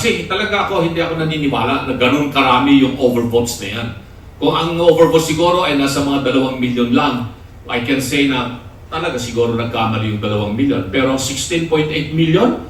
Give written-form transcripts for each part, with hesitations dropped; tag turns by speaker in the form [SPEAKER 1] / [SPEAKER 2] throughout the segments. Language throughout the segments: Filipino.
[SPEAKER 1] Kasi talaga hindi ako naniniwala na ganun karami yung overvotes na yan. Kung ang overvotes siguro ay nasa mga 2 milyon lang, I can say na talaga siguro nagkamali yung 2 milyon. Pero 16.8 milyon,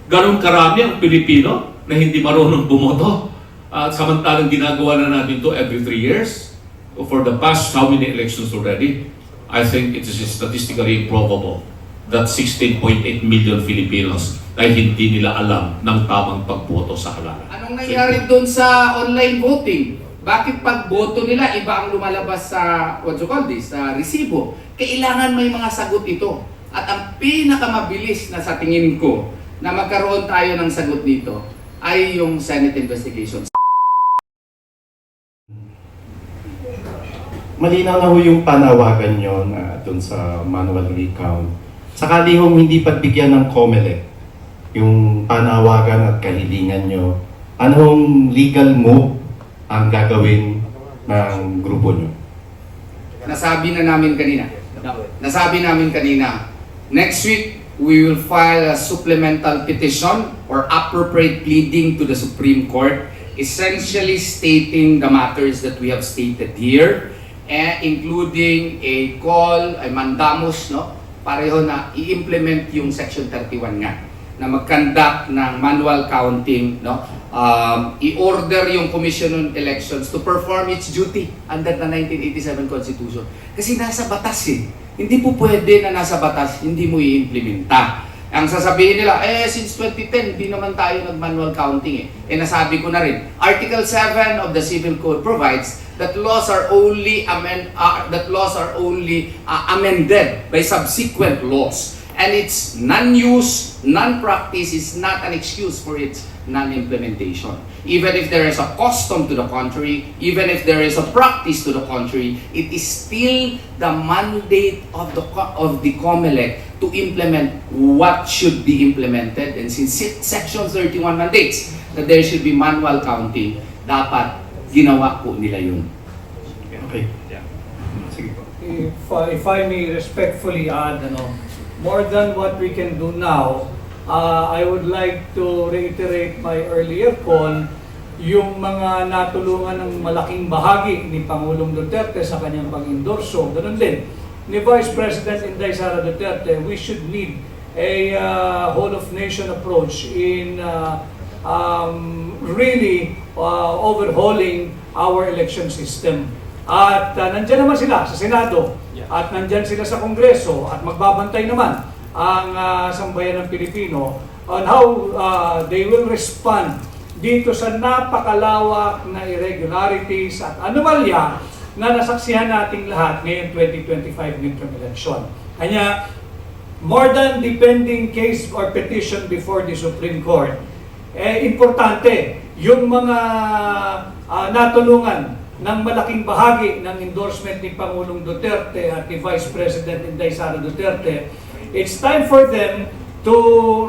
[SPEAKER 1] ganun karami ang Pilipino na hindi marunong bumoto. At samantalang ginagawa na natin to every 3 years. For the past how many elections already? I think it is statistically improbable that 16.8 million Filipinos ay hindi nila alam ng tamang pagboto sa halalan.
[SPEAKER 2] Anong nangyari doon sa online voting? Bakit pag boto nila, iba ang lumalabas sa, what you call this, sa resibo? Kailangan may mga sagot ito. At ang pinakamabilis na sa tingin ko na magkaroon tayo ng sagot dito ay yung Senate investigation.
[SPEAKER 3] Malinaw na ho yung panawagan nyo na dun sa manual recount. Sakali hong hindi pagbigyan ng COMELEC yung panawagan at kahilingan nyo, anong legal move ang gagawin ng grupo nyo?
[SPEAKER 2] Nasabi namin kanina, next week, we will file a supplemental petition or appropriate pleading to the Supreme Court, essentially stating the matters that we have stated here, including a call, a mandamus, no? Pareho na i-implement yung Section 31 nga, na mag-conduct ng manual counting, no? I-order yung Commission on Elections to perform its duty under the 1987 Constitution. Kasi nasa batas eh. Hindi po pwede na nasa batas, hindi mo i-implementa. Ang sasabihin nila, since 2010, hindi naman tayo nag-manual counting eh. Nasabi ko na rin, Article 7 of the Civil Code provides that laws are only amended by subsequent laws. And its non-use, non-practice is not an excuse for its non-implementation. Even if there is a custom to the contrary, even if there is a practice to the contrary, it is still the mandate of the COMELEC to implement what should be implemented. And since Section 31 mandates that there should be manual counting, dapat ginawa po nila yun.
[SPEAKER 3] Okay. Yeah. Sige po.
[SPEAKER 4] If I may respectfully add, more than what we can do now, I would like to reiterate my earlier call, yung mga natulungan ng malaking bahagi ni Pangulong Duterte sa kanyang pag-endorso, ganun din ni Vice President Inday Sara Duterte. We should need a whole-of-nation approach in really overhauling our election system. At nandyan naman sila sa Senado, at nandyan sila sa Kongreso, at magbabantay naman ang sambayan ng Pilipino on how they will respond dito sa napakalawak na irregularities at anomalya na nasaksihan nating lahat ngayong 2025 midterm election. Kanya, more than the pending case or petition before the Supreme Court, importante yung mga natulungan ng malaking bahagi ng endorsement ni Pangulong Duterte at ni Vice President Inday Sara Duterte. It's time for them to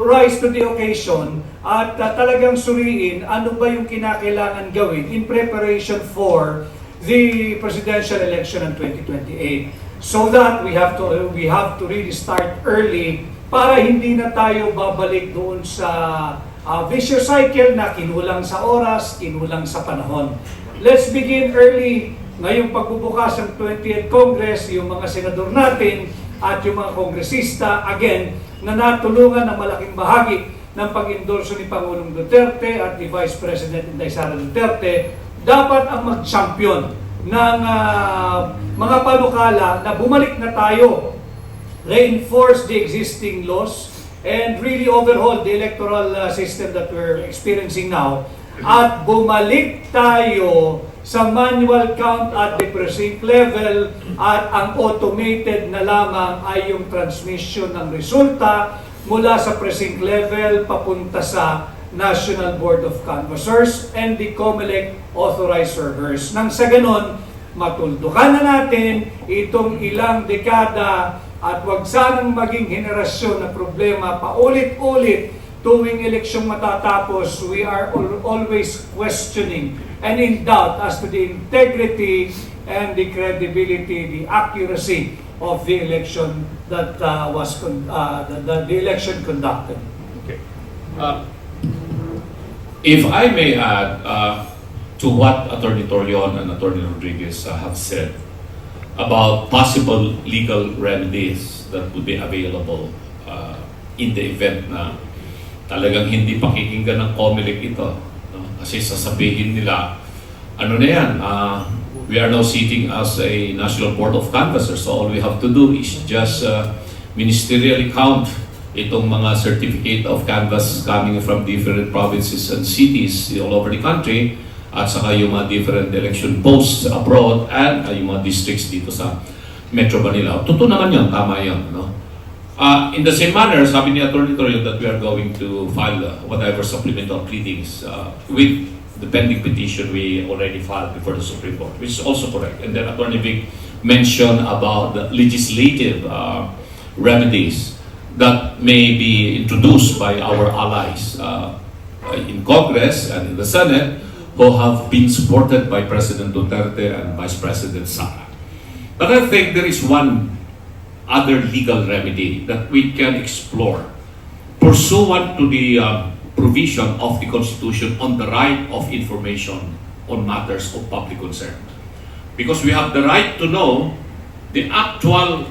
[SPEAKER 4] rise to the occasion at talagang suriin ano ba yung kinakailangan gawin in preparation for the presidential election in 2028. So that we have to really start early para hindi na tayo babalik doon sa vicious cycle na kinulang sa oras, kinulang sa panahon. Let's begin early ngayong pagbubukas ng 20th Congress, yung mga senador natin at yung mga kongresista, again, na natulungan ng malaking bahagi ng pag-endorso ni Pangulong Duterte at ni Vice President Inday Sara Duterte, dapat ang mag-champion ng mga panukala na bumalik na tayo, reinforce the existing laws, and really overhaul the electoral system that we're experiencing now, at bumalik tayo sa manual count at the precinct level, at ang automated na lamang ay yung transmission ng resulta mula sa precinct level papunta sa National Board of Canvassers and the COMELEC authorized servers. Nang sa ganon, matuldukan na natin itong ilang dekada at wag sanang maging henerasyon na problema paulit-ulit tuwing eleksyong matatapos. We are always questioning and in doubt as to the integrity and the credibility, the accuracy of the election that the election conducted.
[SPEAKER 1] Okay. If I may add to what Attorney Torreon and Attorney Rodriguez have said about possible legal remedies that would be available in the event na talagang hindi pakikinggan ng COMELEC ito. No? Kasi sasabihin nila, ano na yan, we are now sitting as a National Board of Canvassers, so all we have to do is just ministerially count itong mga certificate of canvass coming from different provinces and cities all over the country, at saka yung mga different election posts abroad and yung mga districts dito sa Metro Manila. Totoo naman yun, tama yun. No? In the same manner, sabi ni Attorney Torreon that we are going to file whatever supplemental pleadings with the pending petition we already filed before the Supreme Court, which is also correct. And then Attorney Vic mentioned about the legislative remedies that may be introduced by our allies in Congress and in the Senate, who have been supported by President Duterte and Vice President Sara. But I think there is one other legal remedy that we can explore pursuant to the provision of the Constitution on the right of information on matters of public concern. Because we have the right to know the actual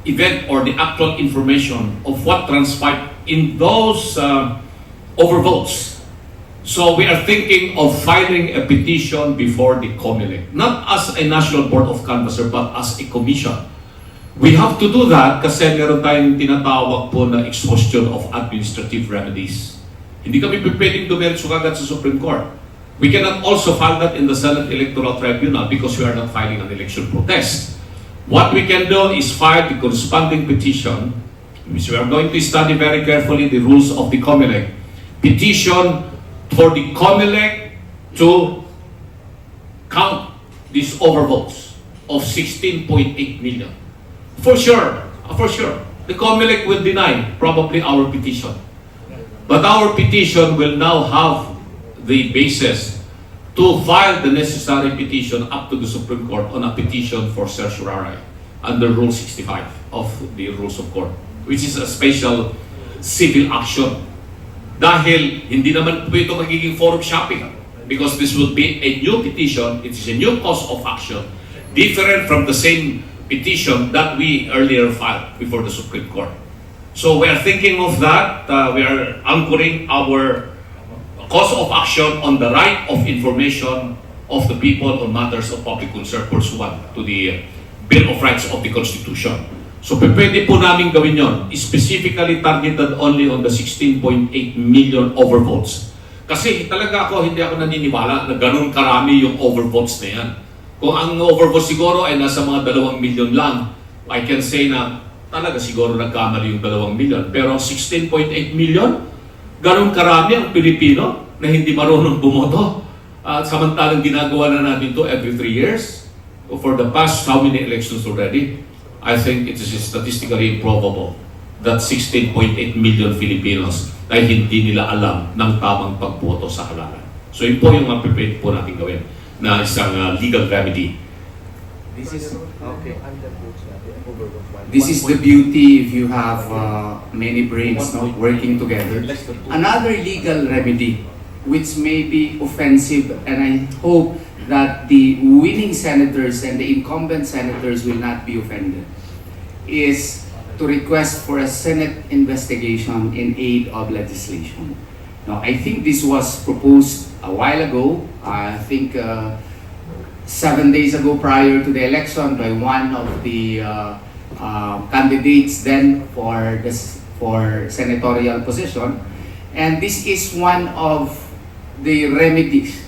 [SPEAKER 1] event or the actual information of what transpired in those overvotes. So we are thinking of filing a petition before the COMELEC, not as a National Board of Canvassers, but as a commission. We have to do that kasi meron tayong tinatawag po na exhaustion of administrative remedies. Hindi kami pwedeng dumiretso kagad sa Supreme Court. We cannot also file that in the Senate Electoral Tribunal because we are not filing an election protest. What we can do is file the corresponding petition, which we are going to study very carefully the rules of the COMELEC. Petition for the COMELEC to count these overvotes of 16.8 million. For sure, the COMELEC will deny probably our petition. But our petition will now have the basis to file the necessary petition up to the Supreme Court on a petition for certiorari under Rule 65 of the Rules of Court, which is a special civil action. Dahil hindi naman po ito magiging forum shopping because this will be a new petition, it is a new cause of action, different from the same petition that we earlier filed before the Supreme Court. So we are thinking of that, we are anchoring our cause of action on the right of information of the people on matters of public concern pursuant to the Bill of Rights of the Constitution. So pwede po namin gawin yon, specifically targeted only on the 16.8 million overvotes. Kasi talaga hindi ako naniniwala na ganun karami yung overvotes na yan. Kung ang overvotes siguro ay nasa mga 2 million lang, I can say na talaga siguro nagkamali yung 2 million. Pero 16.8 million, ganun karami ang Pilipino na hindi marunong bumoto. At samantalang ginagawa na natin to every 3 years. For the past how many elections already? I think it is statistically improbable that 16.8 million Filipinos ay hindi nila alam ng tamang pagboto sa halalan. So yun po yung pwede po natin gawin na isang legal remedy.
[SPEAKER 2] This is the beauty if you have many brains working together. Another legal remedy which may be offensive, and I hope that the winning senators and the incumbent senators will not be offended, is to request for a Senate investigation in aid of legislation. Now, I think this was proposed a while ago, I think 7 days ago prior to the election by one of the candidates then for senatorial position. And this is one of the remedies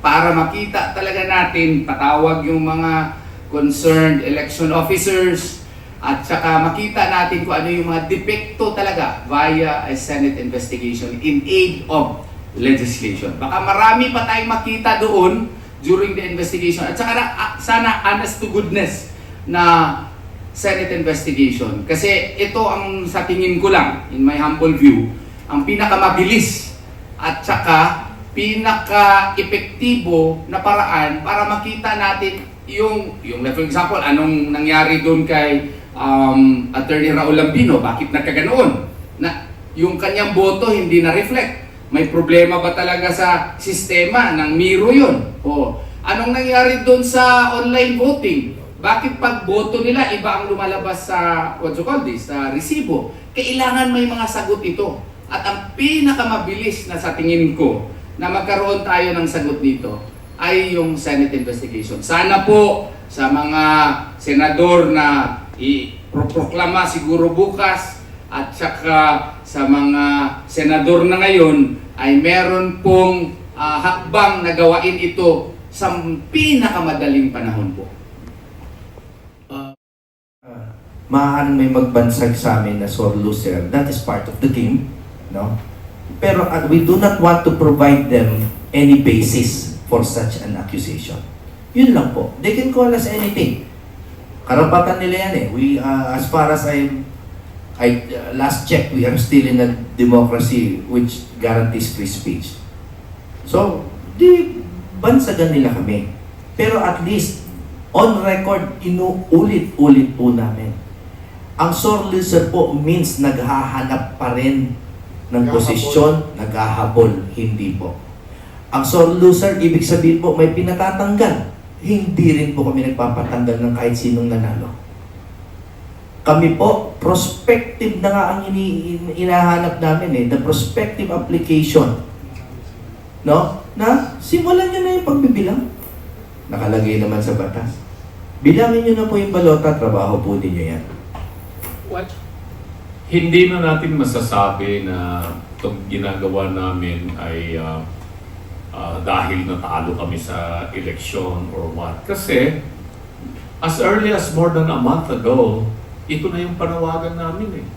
[SPEAKER 2] para makita talaga natin, patawag yung mga concerned election officers at saka makita natin kung ano yung mga depekto talaga via a Senate investigation in aid of legislation. Baka marami pa tayong makita doon during the investigation at saka sana honest to goodness na Senate investigation. Kasi ito ang sa tingin ko lang, in my humble view, ang pinakamabilis at saka pinaka-epektibo na paraan para makita natin yung for example, anong nangyari doon kay Attorney Raul Lambino, bakit nagkaganoon? Na yung kanyang boto hindi na-reflect May problema ba talaga sa sistema ng Miro yun? O anong nangyari doon sa online voting? Bakit pag boto nila, iba ang lumalabas sa, what you call this, sa resibo? Kailangan may mga sagot ito. At ang pinakamabilis na sa tingin ko na magkaroon tayo ng sagot dito ay yung Senate investigation. Sana po sa mga senador na iproklama siguro bukas at saka sa mga senador na ngayon ay meron pong hakbang na gawain ito sa pinakamadaling panahon po.
[SPEAKER 5] Maaaring may magbansag sa amin na sore loser. That is part of the game, no? Pero we do not want to provide them any basis for such an accusation. Yun lang po. They can call us anything. Karapatan nila yan eh. We, as far as last check, we are still in a democracy which guarantees free speech. So, bansagan nila kami. Pero at least, on record, inuulit-ulit po namin. Ang sore loser po means naghahanap pa rin ng posisyon, naghahabol. Hindi po. Ang sore loser, ibig sabihin po, may pinatatanggal. Hindi rin po kami nagpapatanggal ng kahit sinong nanalo. Kami po, prospective na nga ang inahanap namin eh. The prospective application. No? Na simulan nyo na yung pagbibilang. Nakalagay naman sa batas. Bilangin nyo na po yung balota, trabaho po ninyo yan.
[SPEAKER 1] What? Hindi na natin masasabi na itong ginagawa namin ay dahil natalo kami sa eleksyon or what. Kasi, as early as more than a month ago, ito na yung panawagan namin eh.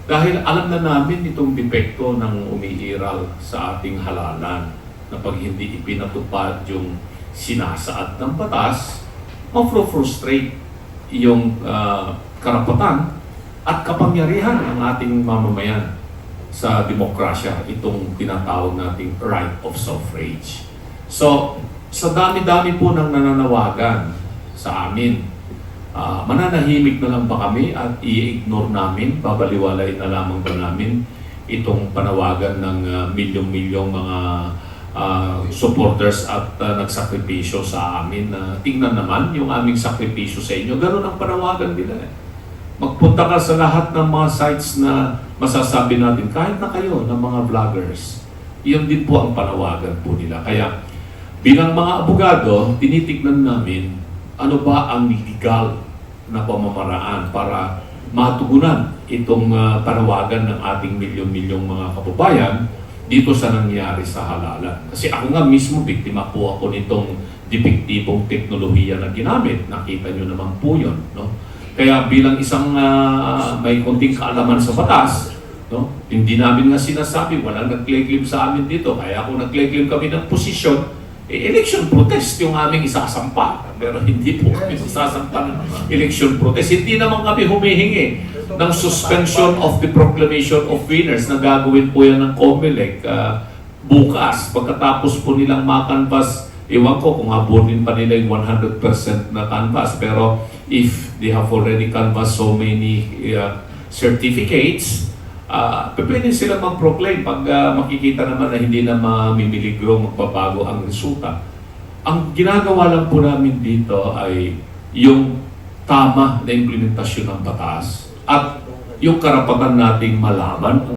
[SPEAKER 1] Dahil alam na namin itong depekto ng umiiral sa ating halalan na pag hindi ipinatupad yung sinasaad ng batas, ma-frustrate yung karapatan at kapangyarihan ng ating mamamayan sa demokrasya, itong tinatawag nating right of suffrage. So, sa dami-dami po ng nananawagan sa amin, mananahimik na lang ba kami at i-ignore namin, babaliwalay na lamang ba namin itong panawagan ng milyong-milyong mga supporters at nagsakripisyo sa amin na tingnan naman yung aming sakripisyo sa inyo. Ganun ang panawagan nila eh. Magpunta ka sa lahat ng mga sites na masasabi natin, kahit na kayo ng mga vloggers, iyon din po ang panawagan po nila. Kaya bilang mga abogado, tinitignan namin ano ba ang legal na pamamaraan para matugunan itong panawagan ng ating milyon-milyong mga kababayan dito sa nangyari sa halalan. Kasi ako nga mismo, biktima po ako nitong depektibong teknolohiya na ginamit. Nakita nyo naman po yun. No? Kaya bilang isang may konting kaalaman sa batas, no? Hindi namin nga sinasabi, walang nag-claim sa amin dito. Kaya kung nag-claim kami ng posisyon, election protest yung aming isasampa. Pero hindi po kami sasampa ng election protest. Hindi naman kami humihingi ng suspension of the proclamation of winners na gagawin po yan ng COMELEC bukas. Pagkatapos po nilang makanvas, ewan ko kung abunin pa nila yung 100% na canvas. Pero if they have already canvassed so many certificates, pwede sila mag-proclaim pag makikita naman na hindi na mamimiligro, magbabago ang resulta. Ang ginagawa lang po namin dito ay yung tama na implementasyon ng batas at yung karapatan nating malaman